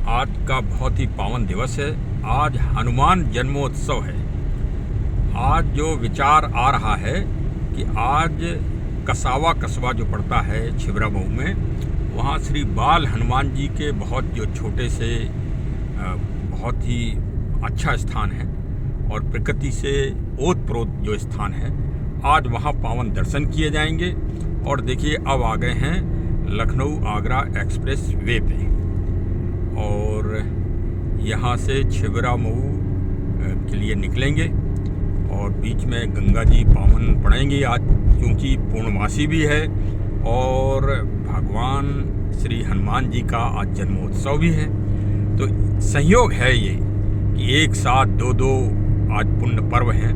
आज का बहुत ही पावन दिवस है। आज हनुमान जन्मोत्सव है। आज जो विचार आ रहा है कि आज कसावा कस्बा जो पड़ता है छिबरा मऊ में, वहाँ श्री बाल हनुमान जी के बहुत जो छोटे से बहुत ही अच्छा स्थान है और प्रकृति से ओतप्रोत जो स्थान है, आज वहाँ पावन दर्शन किए जाएंगे। और देखिए अब आ गए हैं लखनऊ आगरा एक्सप्रेस वे पे और यहाँ से छिबरा मऊ के लिए निकलेंगे और बीच में गंगा जी पावन पड़ेंगे आज, क्योंकि पूर्णमासी भी है और भगवान श्री हनुमान जी का आज जन्मोत्सव भी है। तो संयोग है ये कि एक साथ दो आज पुण्य पर्व हैं।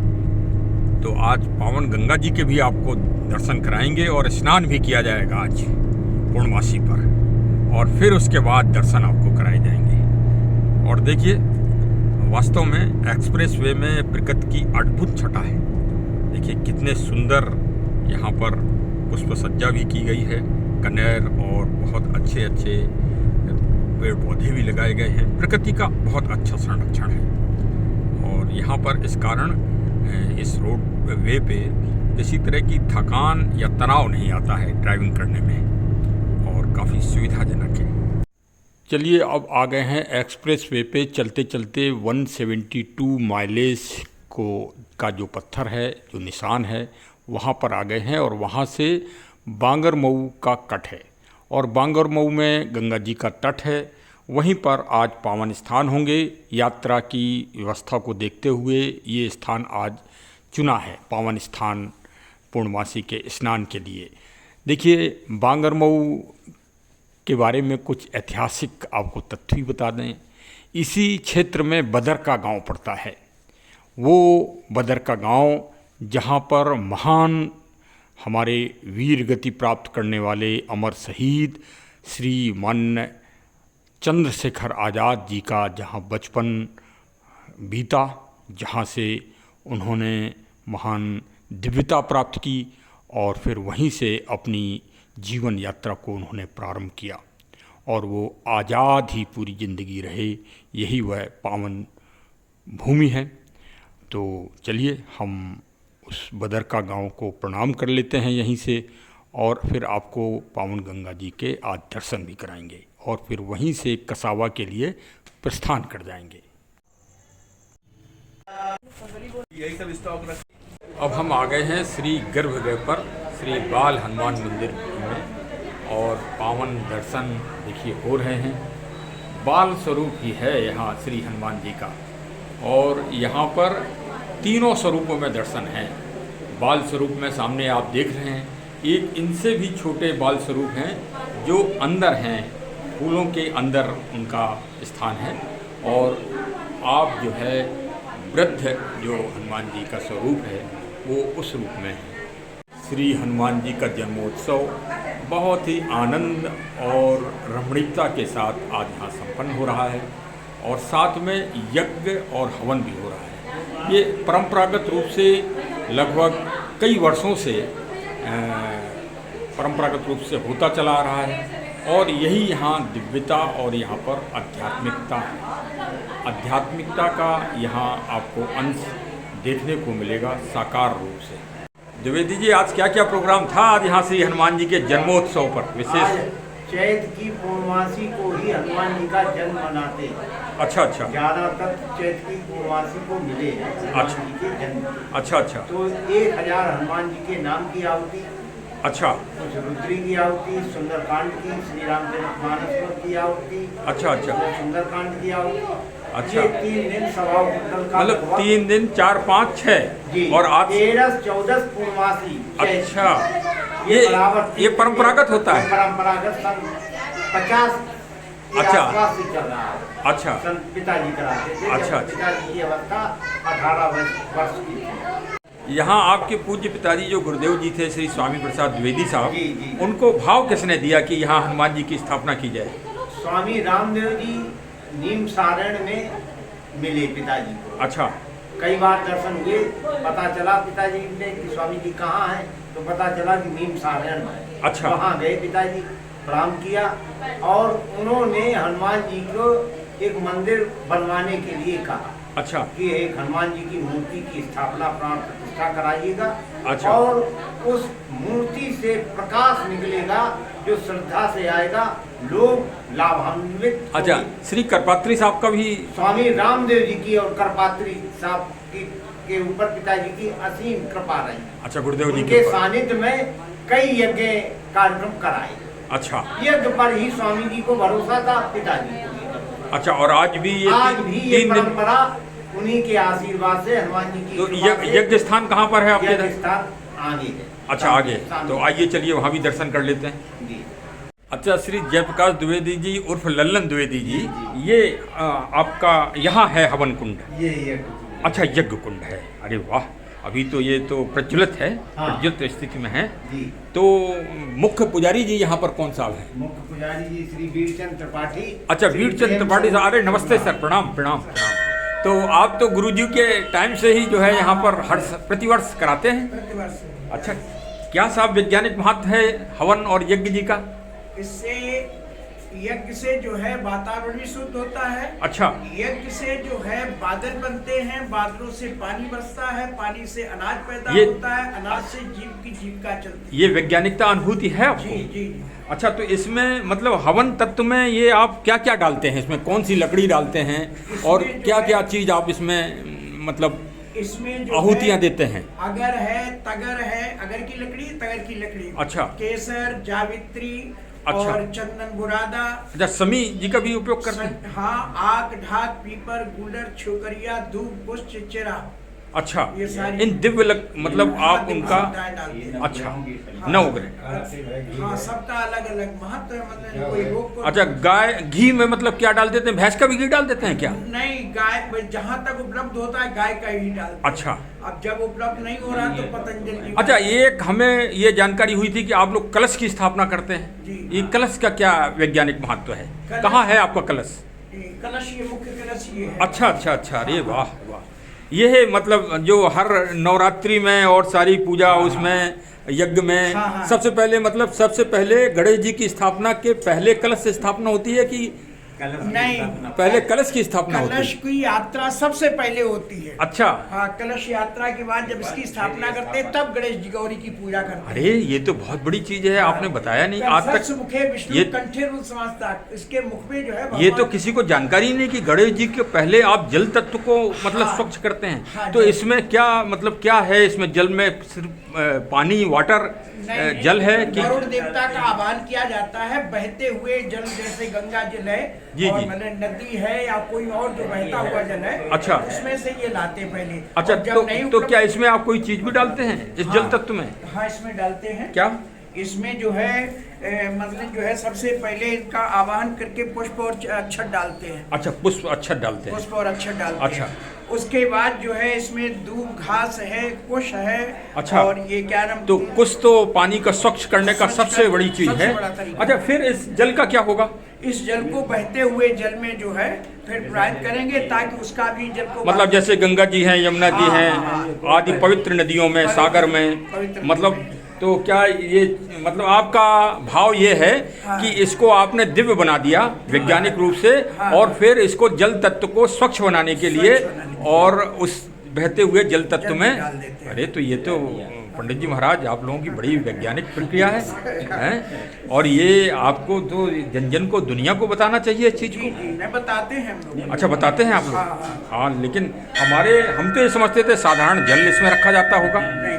तो आज पावन गंगा जी के भी आपको दर्शन कराएंगे और स्नान भी किया जाएगा आज पूर्णमासी पर, और फिर उसके बाद दर्शन आपको कराए जाएंगे। और देखिए वास्तव में एक्सप्रेस वे में प्रकृति की अद्भुत छटा है। देखिए कितने सुंदर यहाँ पर पुष्प सज्जा भी की गई है, कनेर और बहुत अच्छे अच्छे पेड़ पौधे भी लगाए गए हैं। प्रकृति का बहुत अच्छा संरक्षण है और यहाँ पर इस कारण इस रोड वे पे किसी तरह की थकान या तनाव नहीं आता है ड्राइविंग करने में और काफ़ी सुविधाजनक है। चलिए अब आ गए हैं एक्सप्रेस वे पे। चलते चलते 172 माइलेज का जो पत्थर है, जो निशान है, वहाँ पर आ गए हैं और वहाँ से बांगर मऊ का कट है और बांगर मऊ में गंगा जी का तट है। वहीं पर आज पावन स्थान होंगे। यात्रा की व्यवस्था को देखते हुए ये स्थान आज चुना है पावन स्थान पूर्णमासी के स्नान के लिए। देखिए बांगर मऊ के बारे में कुछ ऐतिहासिक आपको तथ्य भी बता दें। इसी क्षेत्र में बदर का गांव पड़ता है। वो बदर का गांव जहां पर महान हमारे वीर गति प्राप्त करने वाले अमर शहीद श्री माननीय चंद्रशेखर आज़ाद जी का जहां बचपन बीता, जहां से उन्होंने महान दिव्यता प्राप्त की और फिर वहीं से अपनी जीवन यात्रा को उन्होंने प्रारंभ किया और वो आज़ाद ही पूरी ज़िंदगी रहे। यही वह पावन भूमि है। तो चलिए हम उस बदर का गांव को प्रणाम कर लेते हैं यहीं से और फिर आपको पावन गंगा जी के आज दर्शन भी कराएंगे और फिर वहीं से कसावा के लिए प्रस्थान कर जाएंगे। अब हम आ गए हैं श्री गर्भगृह पर श्री बाल हनुमान मंदिर में और पावन दर्शन देखिए हो रहे हैं। बाल स्वरूप ही है यहाँ श्री हनुमान जी का और यहाँ पर तीनों स्वरूपों में दर्शन हैं। बाल स्वरूप में सामने आप देख रहे हैं, एक इनसे भी छोटे बाल स्वरूप हैं जो अंदर हैं, फूलों के अंदर उनका स्थान है और आप जो है वृद्ध जो हनुमान जी का स्वरूप है वो उस रूप में है। श्री हनुमान जी का जन्मोत्सव बहुत ही आनंद और रमणीयता के साथ आज यहाँ संपन्न हो रहा है और साथ में यज्ञ और हवन भी हो रहा है। ये परंपरागत रूप से लगभग कई वर्षों से परंपरागत रूप से होता चला आ रहा है और यही यहाँ दिव्यता और यहाँ पर आध्यात्मिकता का यहाँ आपको अंश देखने को मिलेगा साकार रूप से। द्विवेदी जी, आज क्या क्या प्रोग्राम था आज यहाँ श्री हनुमान जी के जन्मोत्सव पर विशेष? चैत की पूर्णमासी को ही हनुमान जी का जन्म मनाते हैं। अच्छा। ज्यादातर चैत की पूर्णमासी को मिले हैं हनुमान जी के जन्म। अच्छा। तो 1000 हनुमान जी के नाम की आहुति, अच्छा, कुछ रुद्री की आहुति, सुंदरकांड की, श्री रामचरितमानस की आहुति, अच्छा, सुंदरकांड की आहुति। अच्छा, 3 दिन सभा मंडल का, मतलब 3 दिन 4, 5, 6 और आज 13, 14 पूर्णमासी। अच्छा, ये परंपरागत होता है। परंपरागत सन 50 अच्छा से चल रहा है। अच्छा, पिताजी कराते थे। अच्छा, पिताजी की अवस्था 18 वर्ष की थी। यहाँ आपके पूज्य पिताजी जो गुरुदेव जी थे श्री स्वामी प्रसाद द्विवेदी साहब, जी। उनको भाव किसने दिया कि यहाँ हनुमान जी की स्थापना की जाए? स्वामी रामदेव जी नीम सारण में मिले पिताजी को। अच्छा, कई बार दर्शन हुए, पता चला पिताजी ने कि स्वामी जी कहाँ हैं, तो पता चला कि नीम सारण में। अच्छा, वहाँ गए, पिताजी प्रणाम किया और उन्होंने हनुमान जी को एक मंदिर बनवाने के लिए कहा अच्छा कि एक हनुमान जी की मूर्ति की स्थापना प्राण प्रतिष्ठा कराइएगा। अच्छा। और उस मूर्ति से प्रकाश निकलेगा जो श्रद्धा से आएगा, लोग लाभान्वित अच्छा। होंगे। श्री करपात्री साहब का भी स्वामी रामदेव जी की और करपात्री साहब की के ऊपर पिताजी की असीम कृपा रही। अच्छा, गुरुदेव जी उनके के ऊपर। सानिध्य में कई यज्ञ कार्यक्रम कराए। अच्छा यज्ञ पर ही स्वामी जी को भरोसा था, पिताजी को। अच्छा। और आज भी ये आज भी ये 3 दिन। परंपरा उन्हीं के आशीर्वाद से, हनुमान जी की तो कृपा से यज्ञ स्थान कहाँ पर है आपके यज्ञ इधर? स्थान आगे है। अच्छा, आगे। सामने। तो आइए चलिए वहाँ भी दर्शन कर लेते हैं। जी। अच्छा, श्री जयप्रकाश द्विवेदी जी उर्फ लल्लन द्विवेदी जी, ये आपका यहाँ है हवन कुंड? ये अच्छा, यज्ञ कुंड है। अरे वाह, अभी तो ये तो प्रज्वलित है, हाँ। प्रज्वलित स्थिति में है। जी। तो मुख्य पुजारी जी यहाँ पर कौन साहब हैं? मुख्य पुजारी जी श्री वीरचंद त्रिपाठी। अच्छा, वीरचंद त्रिपाठी साहब। अरे नमस्ते सर, प्रणाम प्रणाम प्रणाम। तो आप तो गुरुजी के टाइम से ही जो है यहाँ पर हर प्रतिवर्ष कराते हैं? अच्छा, क्या साहब वैज्ञानिक महत्व है हवन और यज्ञ जी का? इससे यज्ञ से जो है वातावरण भी शुद्ध होता है। अच्छा। यज्ञ से जो है बादल बनते हैं, बादलों से पानी बरसता है, पानी से अनाज पैदा ये- होता है, अनाज से जीव की जीविका चलती ये वैज्ञानिकता अनुभूति है है। आपको? जी जी। अच्छा, तो इसमें मतलब हवन तत्व में ये आप क्या क्या डालते हैं? इसमें कौन सी लकड़ी डालते हैं और इसमें जो क्या है- क्या चीज आप इसमें मतलब इसमें जो आहुतियां है, देते हैं? अगर है, तगर है, अगर की लकड़ी, तगर की लकड़ी, अच्छा। केसर, जावित्री अच्छा। और चंदन बुरादा। अच्छा, समी जी का भी उपयोग करते हैं? हाँ, आग, ढाक, पीपर, गुलर, छोकरिया, धूप, पुष्प, चिचिरा। अच्छा, ये सारी- इन दिव्य मतलब आप उनका डालते हैं। अच्छा हाँ। नवग्रह। हाँ, सबका अलग अलग महत्व है। मतलब कोई रोग को अच्छा, गाय घी में मतलब क्या डाल देते हैं? भैंस का भी घी डाल देते हैं क्या? नहीं, गाय जहाँ तक उपलब्ध होता है गाय का ही डालते हैं। अच्छा। अब जब उपलब्ध नहीं हो रहा तो पतंजलि का। अच्छा, एक हमें ये जानकारी हुई थी कि आप लोग कलश की स्थापना करते हैं। जी। ये कलश का क्या वैज्ञानिक महत्व है? कलश- कहाँ है आपका कलश? कलश, ये मुख्य कलश ये है। अच्छा अच्छा अच्छा। अरे वाह वाह। ये है मतलब जो हर नवरात्रि में और सारी पूजा उसमें यज्ञ में हाँ, हाँ। सबसे पहले मतलब सबसे पहले गणेश जी की स्थापना के पहले कलश से स्थापना होती है कि नहीं, पहले कलश की स्थापना होती कलश है? की यात्रा सबसे पहले होती है। अच्छा। हाँ, कलश यात्रा के बाद जब इसकी स्थापना करते हैं तब गणेश जी गौरी की पूजा करते हैं। अरे ये तो बहुत बड़ी चीज है, आपने बताया नहीं आज तक। मुखे विष्णु ये- कंठे रूप समाजता, इसके मुख में जो है ये भगवान- तो किसी को जानकारी नहीं कि गणेश जी के पहले आप जल तत्व को मतलब हाँ। स्वच्छ करते हैं। हाँ, तो जल। इसमें क्या मतलब क्या है? इसमें जल में सिर्फ पानी वाटर नहीं, जल है कि वरुण देवता का आह्वान किया जाता है। बहते हुए जल, जैसे गंगा जल है जी, और जी। मतलब नदी है या कोई और जो बहता हुआ जल है, अच्छा। उसमें से ये लाते पहले। अच्छा, और जब तो नहीं तो उपलब्ध- क्या इसमें आप कोई चीज भी डालते हैं इस हाँ। जल तत्व में? हाँ, इसमें डालते हैं। क्या? इसमें जो है मतलब जो है सबसे पहले इनका आह्वान करके पुष्प और अक्षत डालते हैं। अच्छा, पुष्प अक्षत डालते हैं। पुष्प और अक्षत डालते अच्छा। हैं। उसके बाद जो है इसमें दूब, घास है, कुश है। अच्छा। और ये क्या नाम, तो कुछ तो पानी का स्वच्छ करने का स्वच्छ सबसे कर- बड़ी चीज सबसे है। बड़ा तरीका। अच्छा, फिर इस जल का क्या होगा? इस जल को बहते हुए जल में जो है फिर प्रवाहित करेंगे ताकि उसका भी जल को मतलब जैसे गंगा जी हैं, यमुना जी हाँ, हैं, हाँ, आदि पवित्र नदियों में, पवित्र- सागर में, पवित्र मतलब नदी में। तो क्या ये मतलब आपका भाव ये है हाँ। कि इसको आपने दिव्य बना दिया वैज्ञानिक रूप से, हाँ। और फिर इसको जल तत्व को स्वच्छ बनाने के लिए स्वच्छ बनाने के लिए। और उस बहते हुए जल तत्व जल में में डाल देते हैं। अरे तो ये तो पंडित जी महाराज आप लोगों की बड़ी वैज्ञानिक प्रक्रिया है, हैं? और ये आपको तो जन जन को, दुनिया को बताना चाहिए इस चीज जी को। जी, मैं बताते हैं हम लोग। अच्छा, बताते हैं आप लोग? हाँ, हाँ, लेकिन हम तो ये समझते थे साधारण जल इसमें रखा जाता होगा। नहीं,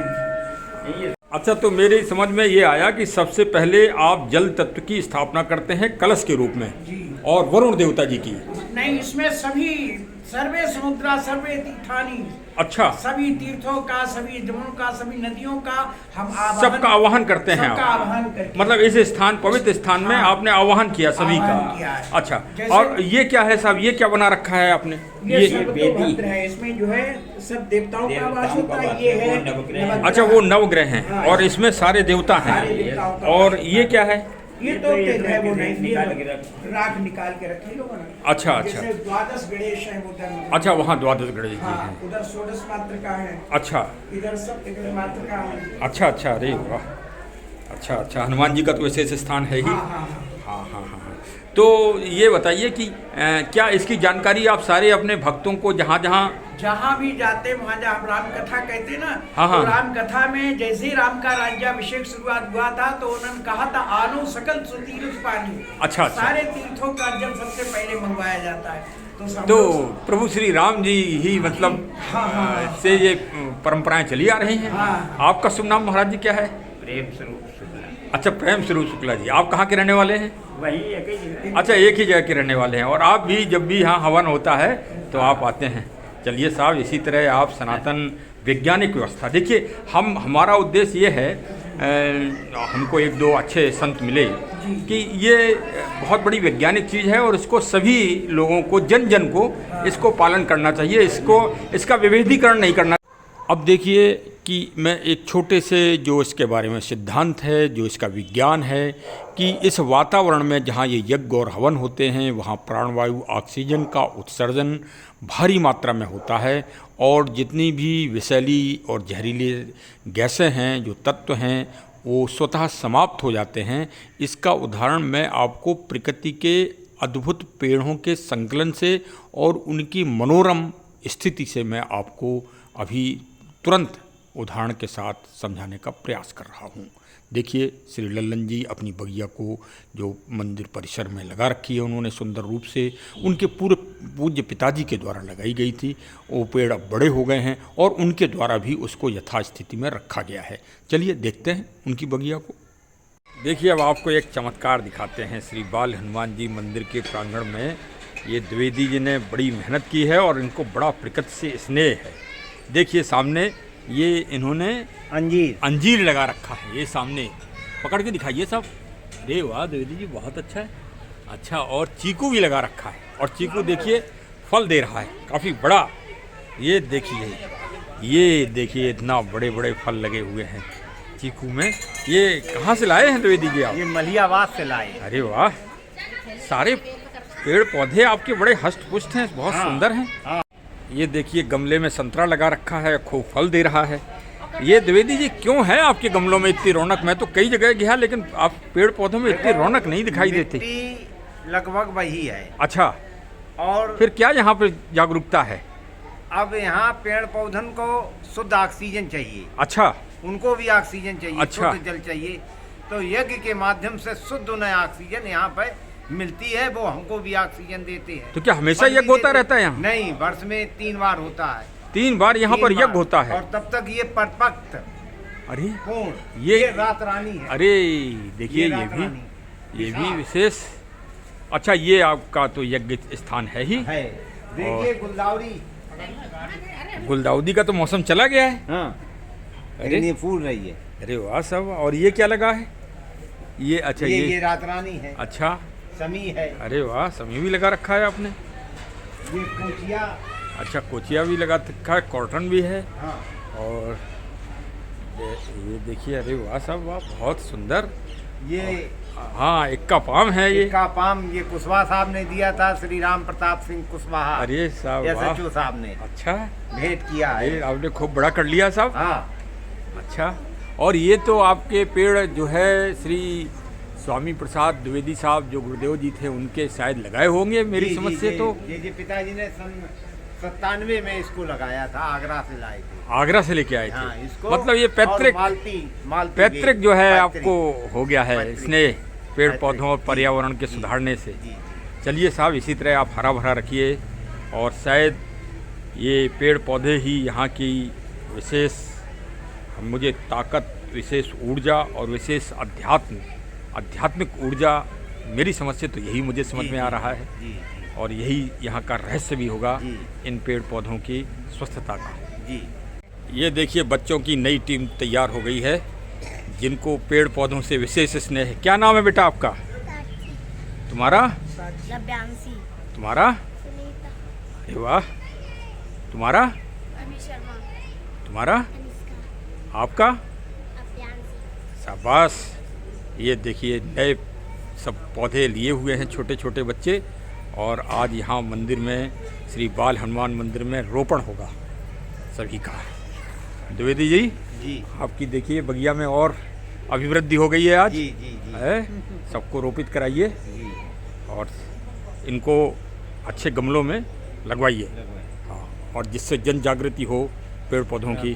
अच्छा, तो मेरी समझ में ये आया कि सबसे पहले आप जल तत्व की स्थापना करते हैं कलश के रूप में, जी। और वरुण देवता जी की। नहीं, इसमें सभी सर्वे समुद्रा सर्वे तीर्थानी, अच्छा, सभी तीर्थों का, सभी जमुनों का, सभी नदियों का हम सबका आह्वान करते हैं सबका आप? आह्वान करके। मतलब इस स्थान, पवित्र स्थान में हाँ। आपने आह्वान किया सभी आह्वान किया का? है। अच्छा। जैसे- और ये क्या है साहब, ये क्या बना रखा है आपने? ये सर्वतोभद्र है। इसमें जो है सब देवताओं का वास होता है। ये है नवग्रह। अच्छा, वो नवग्रह हैं हाँ। और इसमें सारे देवता सारे हैं। देवताओं का और वास ये होता क्या है? ये तो तेल है, वो नहीं, ये राख निकाल के रखे लोगों ने। अच्छा, अच्छा। जैसे द्वादश गणेश है उधर। अच्छा, वहाँ द्वादश गणेश जी हाँ, हैं। उधर षोडश मात्र का है, अच्छा इधर सप्तग्रह मात्र का है। अच्छा अच्छा। अरे वाह। अच्छा अच्छा, हनुमान जी का तो विशेष स्थान है ही। हाँ हाँ हाँ। हाँ हाँ हाँ हाँ। तो ये बताइए कि क्या इसकी जानकारी आप सारे अपने भक्तों को जहाँ भी जाते हैं वहाँ जहाँ राम कथा कहते हैं ना, हाँ, हाँ। तो राम कथा में जैसे ही राम का राज्याभिषेक शुरुआत हुआ था तो उन्होंने कहा था आनो सकल सुतीर्थ पानी। अच्छा। सारे तीर्थों का जल सबसे पहले मंगवाया जाता है। तो प्रभु श्री राम जी ही मतलब से ये परंपराएं चली आ रही हैं। हाँ। आपका शुभ नाम महाराज जी क्या है? प्रेम स्वरूप शुक्ला। अच्छा, प्रेम स्वरूप शुक्ला जी। आप कहाँ के रहने वाले हैं? वही एक ही जगह। अच्छा, एक ही जगह के रहने वाले हैं। और आप भी जब भी यहाँ हवन होता है तो आप आते हैं। चलिए साहब, इसी तरह आप सनातन वैज्ञानिक व्यवस्था देखिए। हमारा उद्देश्य ये है, हमको एक दो अच्छे संत मिले कि ये बहुत बड़ी वैज्ञानिक चीज़ है और इसको सभी लोगों को, जन जन को इसको पालन करना चाहिए, इसका विभेदीकरण नहीं करना। अब देखिए कि मैं एक छोटे से जो इसके बारे में सिद्धांत है, जो इसका विज्ञान है कि इस वातावरण में जहाँ ये यज्ञ और हवन होते हैं वहाँ प्राणवायु ऑक्सीजन का उत्सर्जन भारी मात्रा में होता है और जितनी भी विषैली और जहरीली गैसें हैं, जो तत्व हैं, वो स्वतः समाप्त हो जाते हैं। इसका उदाहरण मैं आपको प्रकृति के अद्भुत पेड़ों के संकलन से और उनकी मनोरम स्थिति से मैं आपको अभी तुरंत उदाहरण के साथ समझाने का प्रयास कर रहा हूँ। देखिए, श्री लल्लन जी अपनी बगिया को जो मंदिर परिसर में लगा रखी है उन्होंने सुंदर रूप से, उनके पूरे पूज्य पिताजी के द्वारा लगाई गई थी। वो पेड़ अब बड़े हो गए हैं और उनके द्वारा भी उसको यथास्थिति में रखा गया है। चलिए देखते हैं उनकी बगिया को। देखिए, अब आपको एक चमत्कार दिखाते हैं। श्री बाल हनुमान जी मंदिर के प्रांगण में ये द्विवेदी जी ने बड़ी मेहनत की है और इनको बड़ा प्रकृति से स्नेह है। देखिए सामने ये इन्होंने अंजीर लगा रखा है। ये सामने पकड़ के दिखाइए सब। अरे वाह द्विवेदी जी, बहुत अच्छा है। अच्छा, और चीकू भी लगा रखा है और चीकू देखिए फल दे रहा है काफ़ी बड़ा। ये देखिए इतना बड़े बड़े फल लगे हुए हैं चीकू में। ये कहाँ से लाए हैं द्विवेदी जी आप? ये मलियाबाद से लाए। अरे वाह, सारे पेड़ पौधे आपके बड़े हष्ट पुष्ट हैं, बहुत सुंदर हैं। ये देखिए गमले में संतरा लगा रखा है, खूब फल दे रहा है। ये द्विवेदी जी क्यों है आपके गमलों में इतनी रौनक? मैं तो कई जगह गया लेकिन आप पेड़ पौधों में इतनी रौनक नहीं दिखाई देती। लगभग वही है। अच्छा, और फिर क्या यहाँ पे जागरूकता है? अब यहाँ पेड़ पौधन को शुद्ध ऑक्सीजन चाहिए। अच्छा, उनको भी ऑक्सीजन चाहिए। अच्छा। शुद्ध जल चाहिए। तो यज्ञ के माध्यम से शुद्ध उन्हें ऑक्सीजन यहाँ पे मिलती है, वो हमको भी ऑक्सीजन देते हैं। तो क्या हमेशा यज्ञ होता रहता है यहाँ? नहीं, वर्ष में 3 बार होता है। 3 बार यहाँ पर यज्ञ होता है? और तब तक ये परपक्त, अरे पूर्ण, ये रात रानी है। अरे देखिए ये भी विशेष। अच्छा, ये आपका तो यज्ञ स्थान है ही है। देखिए गुलदाउदी का तो मौसम चला गया है। हाँ, अरे ये फूल रही है। अरे वाह सब। और ये क्या लगा है? ये अच्छा, ये रात रानी है। अच्छा, समी है। अरे वाह, समी भी लगा रखा है आपने। ये कोचिया। अच्छा, कोचिया भी लगा रखा है, कॉटन भी है। हाँ। और ये देखिए, अरे वाह साहब वाह, बहुत सुंदर। ये हाँ, इक्का पाम है। ये इक्का पाम ये कुशवाहा साहब ने दिया था, श्री राम प्रताप सिंह कुशवाहा। अरे साहब वाह, SHO साहब ने अच्छा भेंट किया है। आपने खूब बड़ा कर लिया साहब। हाँ। अच्छा, और ये तो आपके पेड़ जो है श्री स्वामी प्रसाद द्विवेदी साहब जो गुरुदेव जी थे उनके शायद लगाए होंगे मेरी समझ से। तो ये पिताजी ने सन 97 में इसको लगाया था, आगरा से लाए थे। आगरा से लेके आए थे। हाँ, इसको मतलब ये पैतृक पैतृक जो है आपको हो गया है इसने पेड़ पौधों और पर्यावरण के सुधारने से। चलिए साहब, इसी तरह आप हरा भरा रखिए और शायद ये पेड़ पौधे ही यहाँ की विशेष मुझे ताकत, विशेष ऊर्जा और विशेष आध्यात्मिक ऊर्जा, मेरी समझ से तो यही मुझे समझ में आ रहा है। और यही यहाँ का रहस्य भी होगा इन पेड़ पौधों की स्वस्थता का। ये देखिए बच्चों की नई टीम तैयार हो गई है जिनको पेड़ पौधों से विशेष स्नेह है। क्या नाम है बेटा आपका? तुम्हारा? तुम्हारा? अरे वाह, तुम्हारा? तुम्हारा? आपका? शाबाश। ये देखिए नए सब पौधे लिए हुए हैं छोटे छोटे बच्चे और आज यहाँ मंदिर में श्री बाल हनुमान मंदिर में रोपण होगा सभी का। द्विवेदी जी आपकी देखिए बगिया में और अभिवृद्धि हो गई है आज। है, सबको रोपित कराइए और इनको अच्छे गमलों में लगवाइए। हाँ, और जिससे जन जागृति हो पेड़ पौधों की।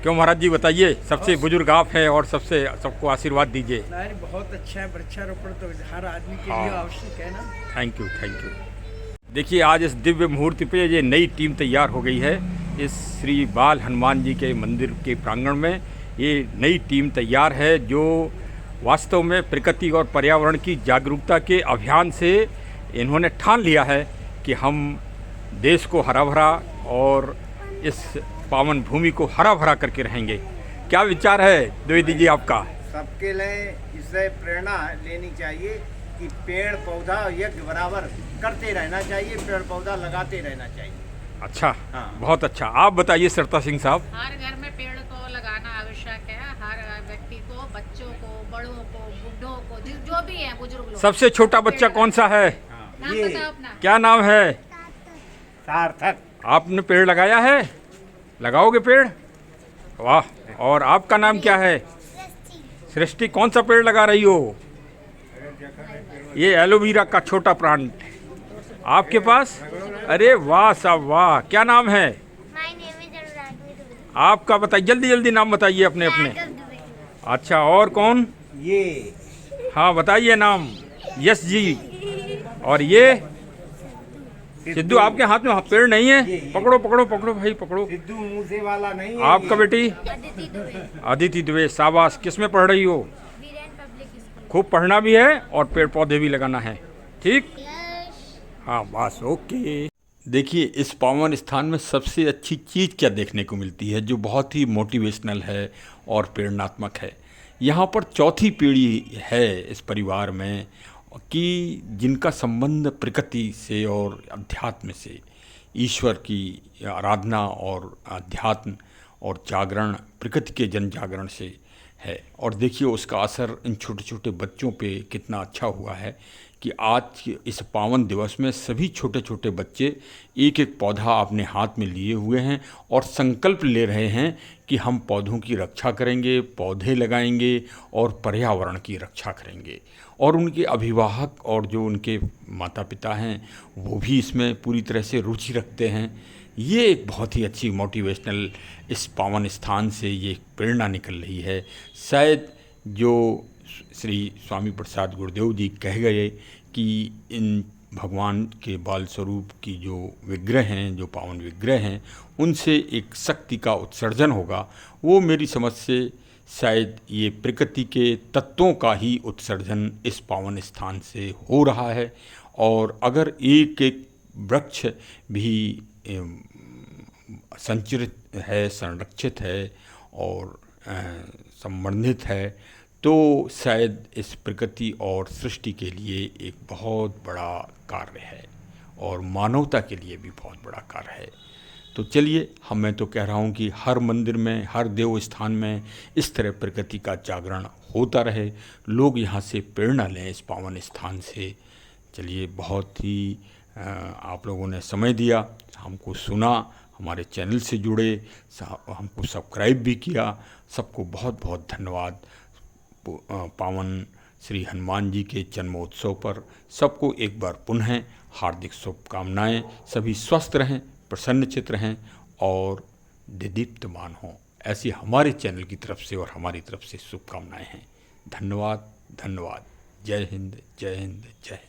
क्यों महाराज जी बताइए, सबसे बुजुर्ग आप हैं और सबको आशीर्वाद दीजिए। नहीं, बहुत अच्छा है, वृक्षारोपण तो हर आदमी के हाँ। लिए आवश्यक है ना। Thank you, thank you. देखिए आज इस दिव्य मुहूर्त पे ये नई टीम तैयार हो गई है। इस श्री बाल हनुमान जी के मंदिर के प्रांगण में ये नई टीम तैयार है, जो वास्तव में प्रकृति और पर्यावरण की जागरूकता के अभियान से इन्होंने ठान लिया है कि हम देश को हरा भरा और इस पावन भूमि को हरा भरा करके रहेंगे। क्या विचार है द्विवेदी जी आपका? सबके लिए इससे प्रेरणा लेनी चाहिए कि पेड़ पौधा यज्ञ बराबर करते रहना चाहिए, पेड़ पौधा लगाते रहना चाहिए। अच्छा, हाँ। बहुत अच्छा। आप बताइए सरता सिंह साहब। हर घर में पेड़ को लगाना आवश्यक है। हर व्यक्ति को, बच्चों को, बड़ों को, बूढ़ों को, जो भी है बुजुर्ग लोग। सबसे छोटा बच्चा कौन सा है? नाम ये बताओ अपना। क्या नाम है? सार्थक। आपने पेड़ लगाया है? लगाओगे पेड़? वाह। और आपका नाम क्या है? सृष्टि। कौन सा पेड़ लगा रही हो? ये एलोवेरा का छोटा प्लांट आपके पास? अरे वाह साहब वाह। क्या नाम है My name is Anuragni Dubey. आपका? बताइए, जल्दी जल्दी नाम बताइए अपने अपने। Raghav Dubey. अच्छा, और कौन? ये हाँ बताइए नाम। यस जी। और ये सिद्धू। आपके हाथ में पेड़ नहीं है? ये। पकड़ो पकड़ो पकड़ो भाई पकड़ो। सिद्धू मूसे वाला नहीं है। आपका ये। बेटी? Aditi Dubey. अदिति दुबे। शाबाश। किस में पढ़ रही हो? Viren Public School. खूब पढ़ना भी है और पेड़ पौधे भी लगाना है, ठीक? Yes. हाँ बस ओके। देखिए इस पावन स्थान में सबसे अच्छी चीज़ क्या देखने को मिलती है, जो बहुत ही मोटिवेशनल है और प्रेरणात्मक है। यहाँ पर चौथी पीढ़ी है इस परिवार में कि जिनका संबंध प्रकृति से और अध्यात्म से, ईश्वर की आराधना और अध्यात्म और जागरण, प्रकृति के जन जागरण से है। और देखिए उसका असर इन छोटे छोटे बच्चों पे कितना अच्छा हुआ है कि आज इस पावन दिवस में सभी छोटे छोटे बच्चे एक एक पौधा अपने हाथ में लिए हुए हैं और संकल्प ले रहे हैं कि हम पौधों की रक्षा करेंगे, पौधे लगाएंगे और पर्यावरण की रक्षा करेंगे। और उनके अभिभावक और जो उनके माता पिता हैं वो भी इसमें पूरी तरह से रुचि रखते हैं। ये एक बहुत ही अच्छी मोटिवेशनल इस पावन स्थान से ये प्रेरणा निकल रही है। शायद जो श्री स्वामी प्रसाद गुरुदेव जी कह गए कि इन भगवान के बाल स्वरूप की जो विग्रह हैं, जो पावन विग्रह हैं, उनसे एक शक्ति का उत्सर्जन होगा, वो मेरी समझ से शायद ये प्रकृति के तत्वों का ही उत्सर्जन इस पावन स्थान से हो रहा है। और अगर एक एक वृक्ष भी संचरित है, संरक्षित है और संवर्धित है, तो शायद इस प्रकृति और सृष्टि के लिए एक बहुत बड़ा कार्य है और मानवता के लिए भी बहुत बड़ा कार्य है। तो चलिए, मैं तो कह रहा हूँ कि हर मंदिर में, हर देव स्थान में इस तरह प्रकृति का जागरण होता रहे, लोग यहाँ से प्रेरणा लें इस पावन स्थान से। चलिए, बहुत ही आप लोगों ने समय दिया, हमको सुना, हमारे चैनल से जुड़े, हमको सब्सक्राइब भी किया, सबको बहुत बहुत धन्यवाद। पावन श्री हनुमान जी के जन्मोत्सव पर सबको एक बार पुनः हार्दिक शुभकामनाएं। सभी स्वस्थ रहें, प्रसन्नचित्त रहें और दीप्तमान हों, ऐसी हमारे चैनल की तरफ से और हमारी तरफ से शुभकामनाएं हैं। धन्यवाद, धन्यवाद। जय हिंद, जय हिंद, जय हिंद।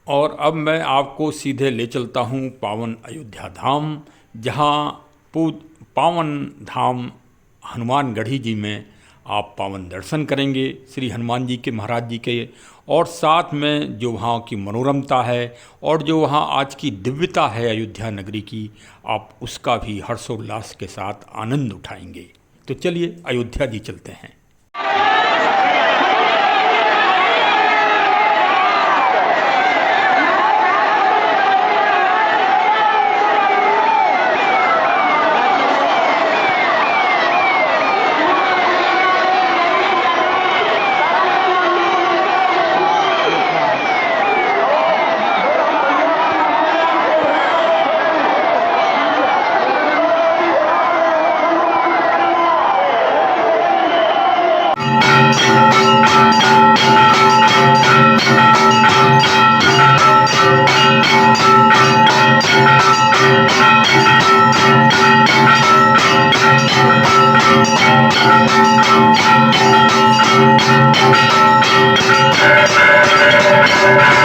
और अब मैं आपको सीधे ले चलता हूँ पावन अयोध्या धाम, जहाँ पावन धाम हनुमानगढ़ी जी में आप पावन दर्शन करेंगे श्री हनुमान जी के, महाराज जी के, और साथ में जो वहाँ की मनोरमता है और जो वहाँ आज की दिव्यता है अयोध्या नगरी की, आप उसका भी हर्षोल्लास के साथ आनंद उठाएंगे। तो चलिए अयोध्या जी चलते हैं। है।